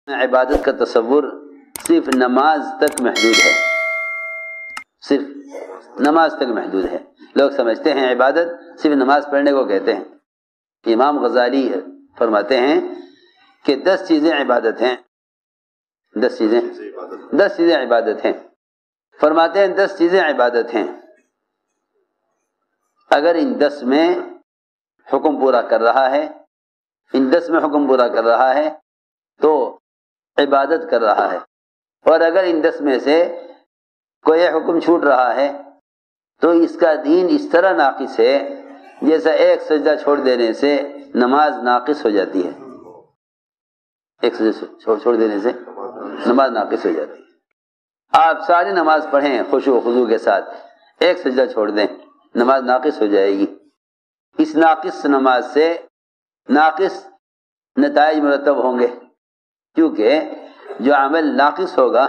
عبادت کا تصور صرف نماز تک محدود ہے، صرف نماز تک محدود ہے۔ لوگ سمجھتے ہیں عبادت صرف نماز پڑھنے کو کہتے ہیں۔ امام غزالی فرماتے ہیں کہ 10 چیزیں عبادت ہیں، 10 چیزیں عبادت ہیں۔ فرماتے ہیں 10 چیزیں عبادت ہیں، اگر ان 10 میں حکم پورا کر رہا ہے، ان 10 میں حکم پورا کر رہا ہے تو عبادت کر رہا ہے، اور اگر ان 10 میں سے کوئی حکم چھوٹ رہا ہے تو اس کا دین اس طرح ناقص ہے جیسا ایک سجدہ چھوڑ دینے سے نماز ناقص ہو جاتی ہے۔ ایک سجدہ چھوڑ دینے سے نماز ناقص ہو جاتی ہے۔ آپ ساری نماز پڑھیں خشوع و خضوع کے ساتھ، ایک سجدہ چھوڑ دیں، نماز ناقص ہو جائے گی۔ اس ناقص نماز سے ناقص نتائج مرتب ہوں گے، کیونکہ جو عمل ناقص ہوگا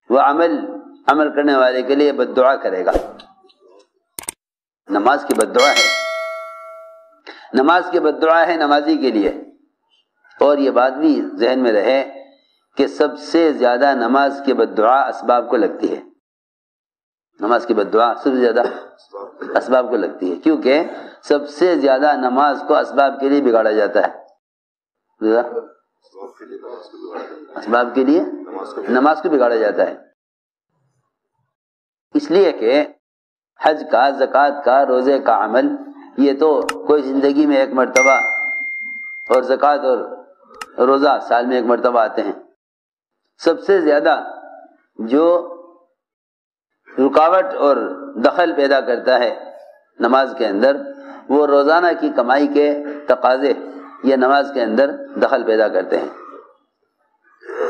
وہ عمل کرنے والے کے لیے بد دعا کرے گا۔ نماز کی بد دعا ہے، نماز کی بد دعا ہے نمازی کے لیے۔ اور یہ بات بھی ذہن میں رہے کہ سب سے زیادہ نماز کی بد دعا اسباب کو لگتی ہے۔ نماز کی بد دعا سب سے زیادہ اسباب کو لگتی ہے، کیونکہ سب سے زیادہ نماز کو اسباب کے لیے بگاڑا جاتا ہے۔ اسباب کے لیے نماز کو بگاڑا جاتا ہے، اس لیے کہ حج کا، زکوٰۃ کا، روزے کا عمل یہ تو کوئی زندگی میں ایک مرتبہ، اور زکوٰۃ اور روزہ سال میں ایک مرتبہ آتے ہیں۔ سب سے زیادہ جو رکاوٹ اور دخل پیدا کرتا ہے نماز کے اندر، وہ روزانہ کی کمائی کے تقاضے یہ نماز کے اندر دخل پیدا کرتے ہیں۔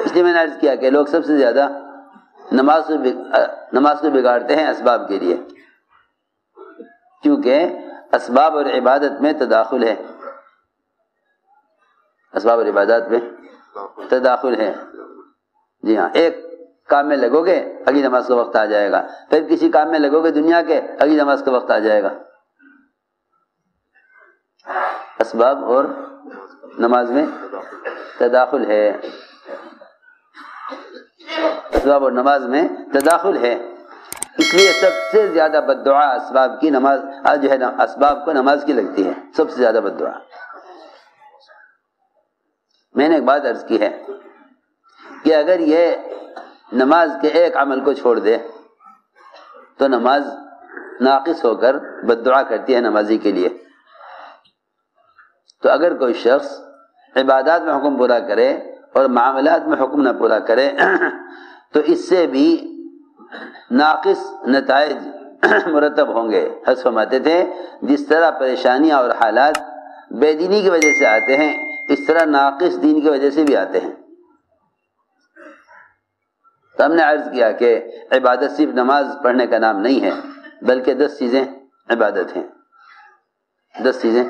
اس لیے میں نے عرض کیا کہ لوگ سب سے زیادہ نماز کو بگاڑتے ہیں اسباب کے لیے، کیونکہ اسباب اور عبادت میں تداخل ہے، اسباب اور عبادات میں تداخل ہے۔ جی ہاں، ایک کام میں لگو گے اگلی نماز کا وقت آ جائے گا، پھر کسی کام میں لگو گے دنیا کے، اگلی نماز کا وقت آ جائے گا۔ اسباب اور نماز میں تداخل ہے، اسباب اور نماز میں تداخل ہے، اس لیے سب سے زیادہ بد دعا اسباب کی نماز جو ہے اسباب کو نماز کی لگتی ہے، سب سے زیادہ بد دعا۔ میں نے ایک بات عرض کی ہے کہ اگر یہ نماز کے ایک عمل کو چھوڑ دے تو نماز ناقص ہو کر بد دعا کرتی ہے نمازی کے لیے۔ تو اگر کوئی شخص عبادات میں حکم پورا کرے اور معاملات میں حکم نہ پورا کرے تو اس سے بھی ناقص نتائج مرتب ہوں گے۔ حضرت فرماتے تھے جس طرح پریشانیاں اور حالات بے دینی کی وجہ سے آتے ہیں، اس طرح ناقص دین کی وجہ سے بھی آتے ہیں۔ تو ہم نے عرض کیا کہ عبادت صرف نماز پڑھنے کا نام نہیں ہے، بلکہ 10 چیزیں عبادت ہیں، 10 چیزیں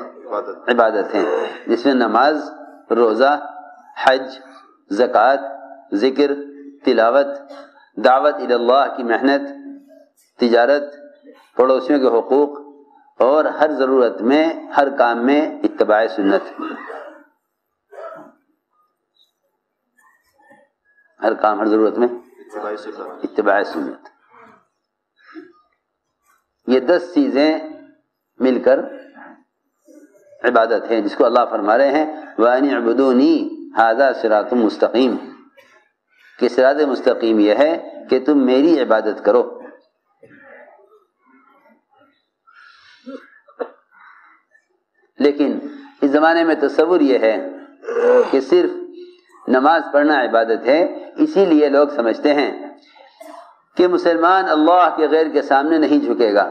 عبادت ہیں، جس میں نماز، روزہ، حج، زکوٰۃ، ذکر، تلاوت، دعوت الی اللہ کی محنت، تجارت، پڑوسیوں کے حقوق، اور ہر ضرورت میں، ہر کام میں اتباع سنت، ہر کام، ہر ضرورت میں اتباع سنت۔ یہ 10 چیزیں مل کر عبادت ہے، جس کو اللہ فرما رہے ہیں وَأَنِ اعْبُدُونِي هَذَا صِرَاطٌ مُسْتَقِيمٌ، کہ صراط مستقیم یہ ہے کہ تم میری عبادت کرو۔ لیکن اس زمانے میں تصور یہ ہے کہ صرف نماز پڑھنا عبادت ہے، اسی لیے لوگ سمجھتے ہیں کہ مسلمان اللہ کے غیر کے سامنے نہیں جھکے گا،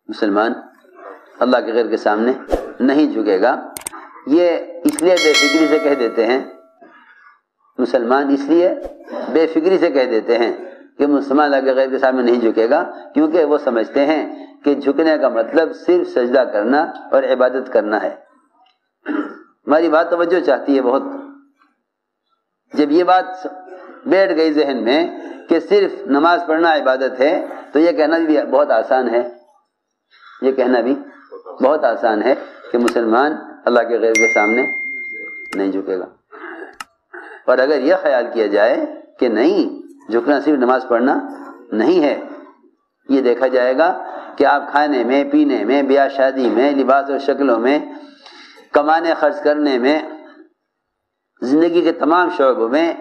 مسلمان اللہ کے غیر کے سامنے نہیں جھکے گا۔ یہ اس لیے بے فکری سے کہہ دیتے ہیں، مسلمان اس لیے بے فکری سے کہہ دیتے ہیں کہ مسلمان اللہ کے غیر کے سامنے نہیں جھکے گا، کیونکہ وہ سمجھتے ہیں کہ جھکنے کا مطلب صرف سجدہ کرنا اور عبادت کرنا ہے۔ ہماری بات توجہ چاہتی ہے بہت۔ جب یہ بات بیٹھ گئی ذہن میں کہ صرف نماز پڑھنا عبادت ہے تو یہ کہنا بھی بہت آسان ہے، یہ کہنا بھی بہت آسان ہے کہ مسلمان اللہ کے غیر کے سامنے نہیں جھکے گا. اور اگر یہ خیال کیا جائے کہ نہیں جھکنا صرف نماز پڑھنا نہیں ہے، یہ دیکھا جائے گا کہ آپ کھانے میں، پینے میں، بیاہ شادی میں، لباس اور شکلوں میں، کمانے خرچ کرنے میں، زندگی کے تمام شعبوں میں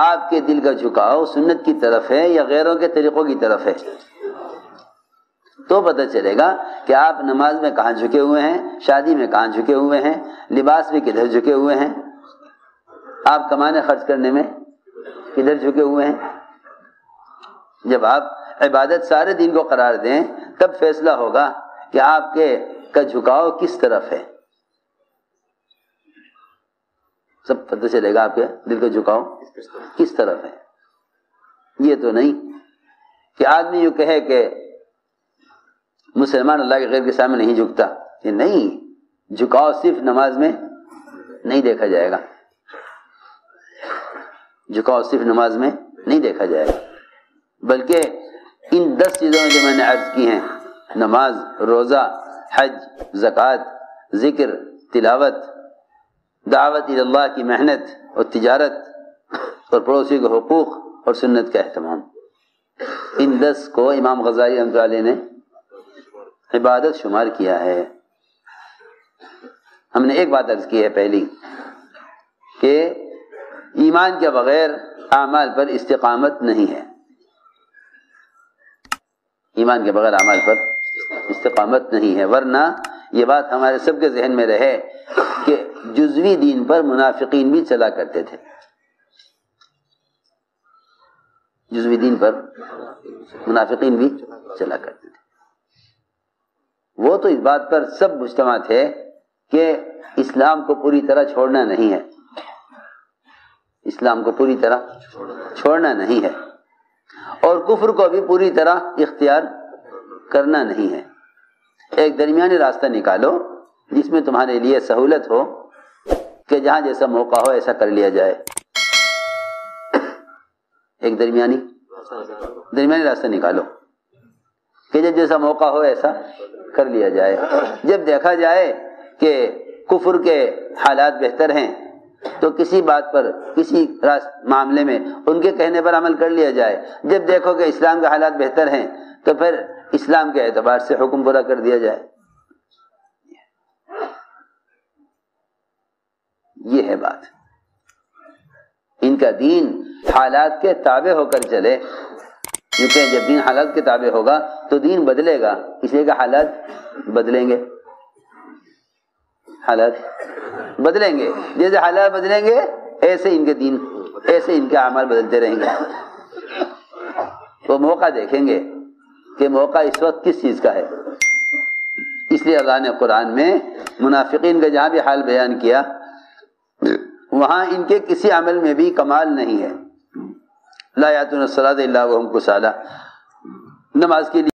آپ کے دل کا جھکاؤ سنت کی طرف ہے یا غیروں کے طریقوں کی طرف ہے، تو پتہ چلے گا کہ آپ نماز میں کہاں جھکے ہوئے ہیں، شادی میں کہاں جھکے ہوئے ہیں، لباس میں کدھر جھکے ہوئے ہیں، آپ کمانے خرچ کرنے میں کدھر جھکے ہوئے ہیں. جب آپ عبادت سارے دین کو قرار دیں تب فیصلہ ہوگا کہ آپ کے کا جھکاؤ کس طرف ہے. سب پتہ چلے گا آپ کے دل کا جھکاؤ کس طرف ہے. یہ تو نہیں کہ آدمی یوں کہے کہ مسلمان اللہ کے غیر کے سامنے نہیں جھکتا. یہ نہیں، جھکاؤ صرف نماز میں نہیں دیکھا جائے گا، جھکاؤ صرف نماز میں نہیں دیکھا جائے گا، بلکہ ان 10 چیزوں میں جو میں نے عرض کی ہیں، نماز، روزہ، حج، زکوٰۃ، ذکر، تلاوت، دعوت الی اللہ کی محنت اور تجارت اور پڑوسی کے حقوق اور سنت کا اہتمام، ان 10 کو امام غزالی رحمۃ اللہ علیہ نے عبادت شمار کیا ہے. ہم نے ایک بات عرض کی ہے پہلی کہ ایمان کے بغیر اعمال پر استقامت نہیں ہے. ایمان کے بغیر اعمال پر استقامت نہیں ہے، ورنہ یہ بات ہمارے سب کے ذہن میں رہے کہ جزوی دین پر منافقین بھی چلا کرتے تھے. جزوی دین پر منافقین بھی چلا کرتے تھے. وہ تو اس بات پر سب مجتمع تھے کہ اسلام کو پوری طرح چھوڑنا نہیں ہے، اسلام کو پوری طرح چھوڑنا نہیں ہے، اور کفر کو بھی پوری طرح اختیار کرنا نہیں ہے. ایک درمیانی راستہ نکالو جس میں تمہارے لیے سہولت ہو کہ جہاں جیسا موقع ہو ایسا کر لیا جائے. ایک درمیانی راستہ نکالو کہ جب جیسا موقع ہو ایسا کر لیا جائے. جب دیکھا جائے کہ کفر کے حالات بہتر ہیں تو کسی بات پر، کسی معاملے میں ان کے کہنے پر عمل کر لیا جائے. جب دیکھو کہ اسلام کے حالات بہتر ہیں تو پھر اسلام کے اعتبار سے حکم پورا کر دیا جائے. یہ ہے بات. ان کا دین حالات کے تابع ہو کر چلے، کیونکہ جب دین حالات کے تابع ہوگا تو دین بدلے گا، اس لیے کہ حالات بدلیں گے. حالات بدلیں گے، جیسے حالات بدلیں گے ایسے ان کے دین، ایسے ان کے اعمال بدلتے رہیں گے. وہ موقع دیکھیں گے کہ موقع اس وقت کس چیز کا ہے. اس لیے اللہ نے قرآن میں منافقین کا جہاں بھی حال بیان کیا وہاں ان کے کسی عمل میں بھی کمال نہیں ہے. لا یاتون الصلاۃ الا وهم کسالى، نماز کے لیے